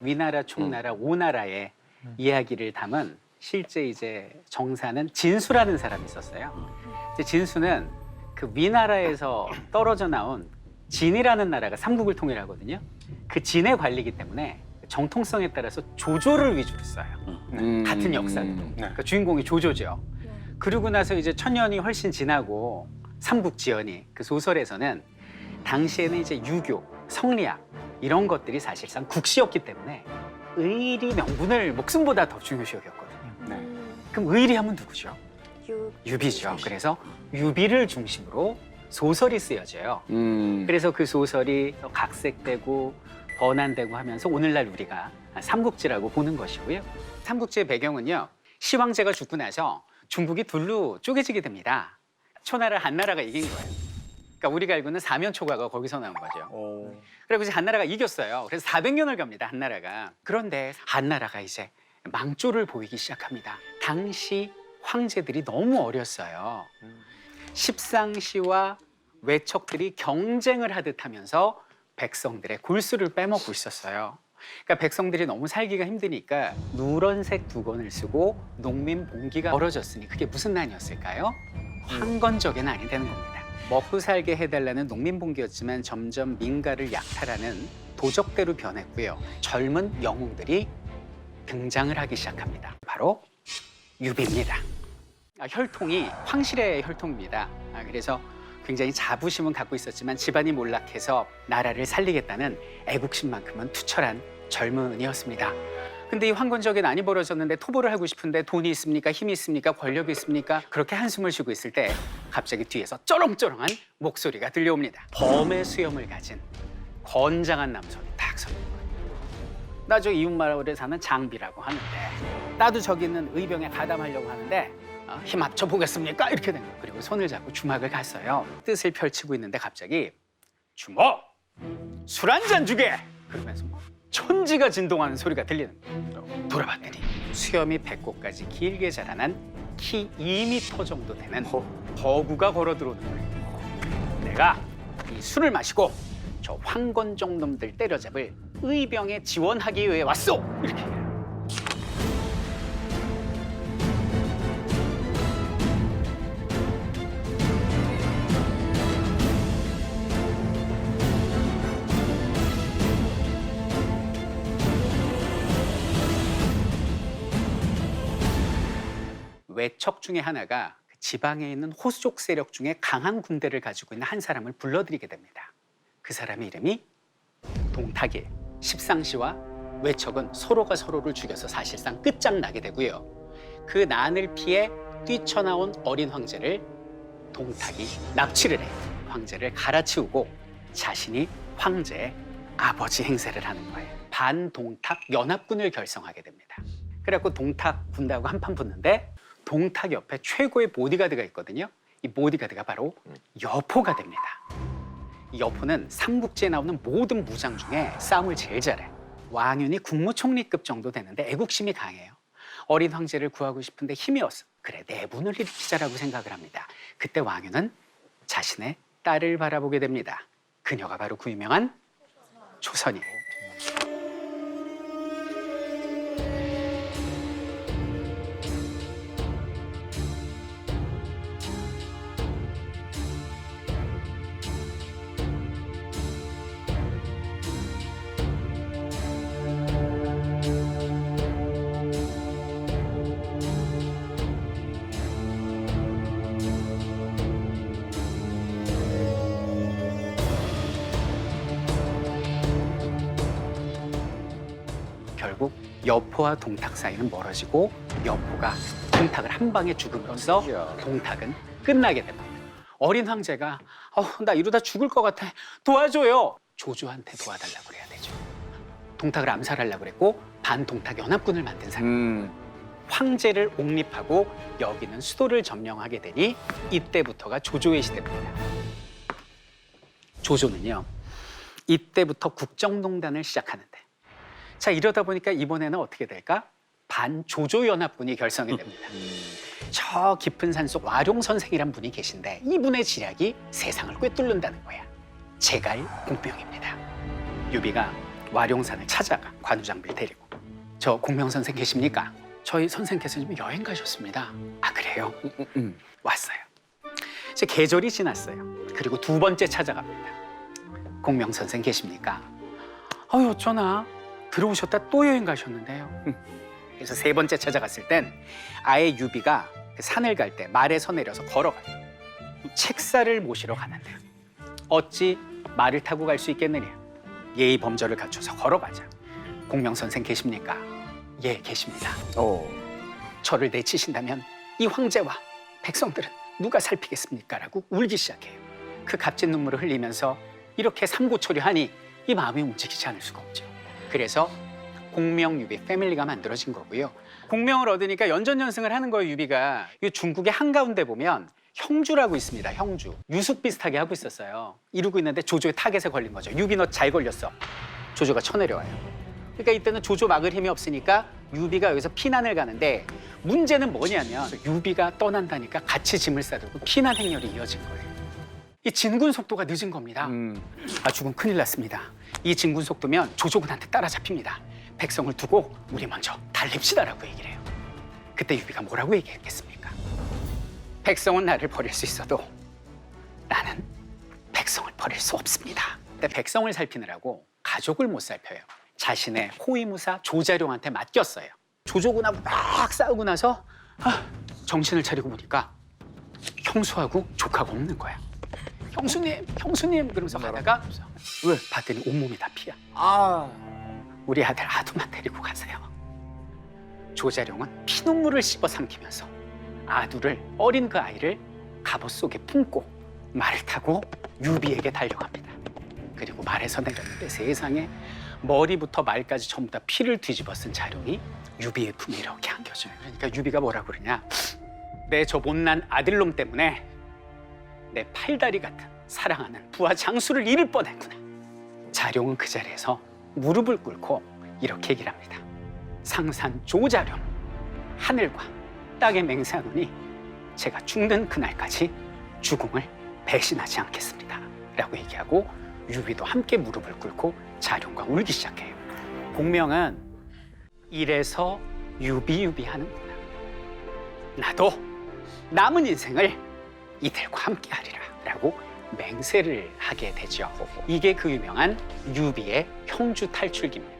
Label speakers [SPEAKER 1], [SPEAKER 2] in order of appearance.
[SPEAKER 1] 위나라, 총나라, 오나라의 이야기를 담은 실제 이제 정사는 진수라는 사람이 있었어요. 이제 진수는 그 위나라에서 떨어져 나온 진이라는 나라가 삼국을 통일하거든요. 그 진의 관리이기 때문에 정통성에 따라서 조조를 위주로 써요. 같은 역사도. 그러니까 주인공이 조조죠. 그러고 나서 이제 천년이 훨씬 지나고 삼국지연이 그 소설에서는 당시에는 이제 유교, 성리학 이런 것들이 사실상 국시였기 때문에 의리 명분을 목숨보다 더 중요시 여겼거든요. 그럼 의리 하면 누구죠? 유비죠. 그래서 유비를 중심으로 소설이 쓰여져요. 그래서 그 소설이 각색되고 번안되고 하면서 오늘날 우리가 삼국지라고 보는 것이고요. 삼국지의 배경은요. 시황제가 죽고 나서 중국이 둘로 쪼개지게 됩니다. 초나라 한나라가 이긴 거예요. 그러니까 우리가 알고는 사면초가가 거기서 나온 거죠. 그리고 이제 한나라가 이겼어요. 그래서 400년을 갑니다. 한나라가. 그런데 한나라가 이제 망조를 보이기 시작합니다. 당시 황제들이 너무 어렸어요. 십상시와 외척들이 경쟁을 하듯 하면서 백성들의 골수를 빼먹고 있었어요. 그러니까 백성들이 너무 살기가 힘드니까 누런색 두건을 쓰고 농민 봉기가 벌어졌으니 그게 무슨 난이었을까요? 황건적의 난이 되는 겁니다. 먹고 살게 해달라는 농민 봉기였지만 점점 민가를 약탈하는 도적대로 변했고요. 젊은 영웅들이 등장을 하기 시작합니다. 바로 유비입니다. 혈통이 황실의 혈통입니다. 그래서 굉장히 자부심은 갖고 있었지만 집안이 몰락해서 나라를 살리겠다는 애국심만큼은 투철한 젊은이였습니다. 근데 이 황건적에 난이 벌어졌는데 토벌을 하고 싶은데 돈이 있습니까? 힘이 있습니까? 권력이 있습니까? 그렇게 한숨을 쉬고 있을 때 갑자기 뒤에서 쩌렁쩌렁한 목소리가 들려옵니다. 범의 수염을 가진 건장한 남성이 딱 서 있는 거예요. 나 저 이웃마을에 사는 장비라고 하는데 나도 저기 있는 의병에 가담하려고 하는데 힘 합쳐 보겠습니까? 이렇게 된 거예요. 그리고 손을 잡고 주막을 갔어요. 뜻을 펼치고 있는데 갑자기 주먹! 술 한 잔 주게! 그러면서 천지가 진동하는 소리가 들리는 거예요. 돌아봤더니 수염이 배꼽까지 길게 자라난 키 2m 정도 되는 거구가 걸어 들어오는 거예요. 내가 이 술을 마시고 저 황건적 놈들 때려잡을 의병에 지원하기 위해 왔소! 이렇게 해요. 외척 중에 하나가 지방에 있는 호수족 세력 중에 강한 군대를 가지고 있는 한 사람을 불러들이게 됩니다. 그 사람의 이름이 동탁이에요. 십상시와 외척은 서로가 서로를 죽여서 사실상 끝장나게 되고요. 그 난을 피해 뛰쳐나온 어린 황제를 동탁이 납치를 해요. 황제를 갈아치우고 자신이 황제의 아버지 행세를 하는 거예요. 반동탁 연합군을 결성하게 됩니다. 그래갖고 동탁 군대하고 한판 붙는데 동탁 옆에 최고의 보디가드가 있거든요. 이 보디가드가 바로 여포가 됩니다. 이 여포는 삼국지에 나오는 모든 무장 중에 싸움을 제일 잘해. 왕윤이 국무총리급 정도 되는데 애국심이 강해요. 어린 황제를 구하고 싶은데 힘이 없어. 그래, 내분을 일으키자라고 생각을 합니다. 그때 왕윤은 자신의 딸을 바라보게 됩니다. 그녀가 바로 그 유명한 조선이에요. 결국 여포와 동탁 사이는 멀어지고 여포가 동탁을 한 방에 죽음으로써 동탁은 끝나게 됩니다. 어린 황제가 나 이러다 죽을 것 같아. 도와줘요. 조조한테 도와달라고 그래야 되죠. 동탁을 암살하려고 그랬고 반동탁 연합군을 만든 사람. 황제를 옹립하고 여기는 수도를 점령하게 되니 이때부터가 조조의 시대입니다. 조조는요. 이때부터 국정농단을 시작하는데 자, 이러다 보니까 이번에는 어떻게 될까? 반조조연합군이 결성이 됩니다. 저 깊은 산속 와룡 선생이란 분이 계신데 이분의 지략이 세상을 꿰뚫는다는 거야. 제갈 공명입니다. 유비가 와룡산을 찾아가 관우장비를 데리고. 저 공명 선생 계십니까? 저희 선생께서 지금 여행 가셨습니다. 아 그래요? 왔어요. 이제 계절이 지났어요. 그리고 두 번째 찾아갑니다. 공명 선생 계십니까? 어쩌나 들어오셨다 또 여행 가셨는데요. 그래서 세 번째 찾아갔을 땐 아예 유비가 그 산을 갈 때 말에서 내려서 걸어가요. 책사를 모시러 가는데 어찌 말을 타고 갈 수 있겠느냐. 예의 범절을 갖춰서 걸어가자. 공명 선생 계십니까? 예, 계십니다. 저를 내치신다면 이 황제와 백성들은 누가 살피겠습니까? 라고 울기 시작해요. 그 값진 눈물을 흘리면서 이렇게 삼고초려하니 이 마음이 움직이지 않을 수가 없죠. 그래서 공명 유비 패밀리가 만들어진 거고요. 공명을 얻으니까 연전연승을 하는 거예요, 유비가. 이 중국의 한가운데 보면 형주라고 있습니다, 형주. 유숙 비슷하게 하고 있었어요. 이루고 있는데 조조의 타겟에 걸린 거죠. 유비 너 잘 걸렸어. 조조가 쳐내려와요. 그러니까 이때는 조조 막을 힘이 없으니까 유비가 여기서 피난을 가는데 문제는 뭐냐면 유비가 떠난다니까 같이 짐을 싸들고 피난 행렬이 이어진 거예요. 이 진군 속도가 늦은 겁니다. 아 죽으면 큰일 났습니다. 이 진군 속도면 조조군한테 따라잡힙니다. 백성을 두고 우리 먼저 달립시다라고 얘기를 해요. 그때 유비가 뭐라고 얘기했겠습니까? 백성은 나를 버릴 수 있어도 나는 백성을 버릴 수 없습니다. 근데 백성을 살피느라고 가족을 못 살펴요. 자신의 호위무사 조자룡한테 맡겼어요. 조조군하고 막 싸우고 나서 정신을 차리고 보니까 형수하고 조카가 없는 거야. 형수님, 형수님 그러면서 가다가 왜? 봤더니 온몸이 다 피야. 우리 아들 아두만 데리고 가세요. 조자룡은 피눈물을 씹어 삼키면서 아두를 어린 그 아이를 갑옷 속에 품고 말을 타고 유비에게 달려갑니다. 그리고 말에서 내렸는데 세상에 머리부터 말까지 전부 다 피를 뒤집어 쓴 자룡이 유비의 품에 이렇게 안겨져요. 그러니까 유비가 뭐라 그러냐? 내 저 못난 아들놈 때문에 내 팔다리 같은 사랑하는 부하 장수를 잃을 뻔했구나. 자룡은 그 자리에서 무릎을 꿇고 이렇게 얘기를 합니다. 상산 조자룡, 하늘과 땅에 맹세하노니 제가 죽는 그날까지 죽음을 배신하지 않겠습니다. 라고 얘기하고 유비도 함께 무릎을 꿇고 자룡과 울기 시작해요. 공명은 이래서 유비 하는구나. 나도 남은 인생을 이들과 함께 하리라 라고 맹세를 하게 되죠. 이게 그 유명한 유비의 형주 탈출기입니다.